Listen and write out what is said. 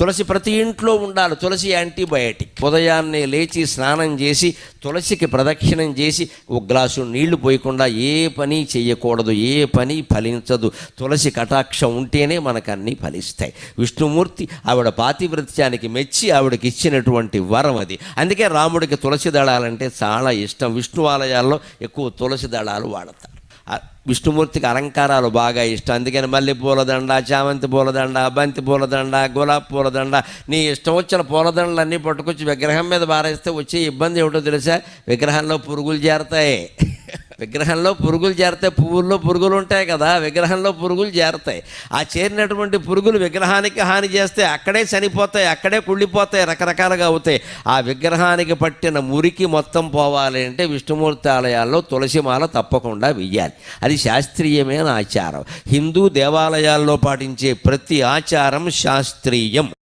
తులసి ప్రతి ఇంట్లో ఉండాలి. తులసి యాంటీబయాటిక్. ఉదయాన్నే లేచి స్నానం చేసి తులసికి ప్రదక్షిణం చేసి ఒక గ్లాసు నీళ్లు పోయకుండా ఏ పని చేయకూడదు. ఏ పని ఫలించదు. తులసి కటాక్షం ఉంటేనే మనకు అన్నీ ఫలిస్తాయి. విష్ణుమూర్తి ఆవిడ పాతివ్రత్యానికి మెచ్చి ఆవిడకి ఇచ్చినటువంటి వరం అది. అందుకే రాముడికి తులసి దళాలంటే చాలా ఇష్టం. విష్ణు ఆలయాల్లో ఎక్కువ తులసి దళాలు వాడతారు. విష్ణుమూర్తికి అలంకారాలు బాగా ఇష్టం. అందుకని మల్లె పూలదండ, చామంతి పూలదండ, బంతి పూలదండ, గులాబీ పూలదండ, నీ ఇష్టం వచ్చిన పూలదండలన్నీ పట్టుకొచ్చి విగ్రహం మీద బారేస్తే వచ్చే ఇబ్బంది ఏమిటో తెలుసా? విగ్రహంలో పురుగులు చేరతాయి. విగ్రహంలో పురుగులు చేరతాయి. పువ్వుల్లో పురుగులు ఉంటాయి కదా, విగ్రహంలో పురుగులు చేరతాయి. ఆ చేరినటువంటి పురుగులు విగ్రహానికి హాని చేస్తే అక్కడే చనిపోతాయి, అక్కడే కుళ్ళిపోతాయి, రకరకాలుగా అవుతాయి. ఆ విగ్రహానికి పట్టిన మురికి మొత్తం పోవాలి అంటే విష్ణుమూర్తి ఆలయాల్లో తులసిమాల తప్పకుండా వెయ్యాలి. అది శాస్త్రీయమైన ఆచారం. హిందూ దేవాలయాల్లో పాటించే ప్రతి ఆచారం శాస్త్రీయం.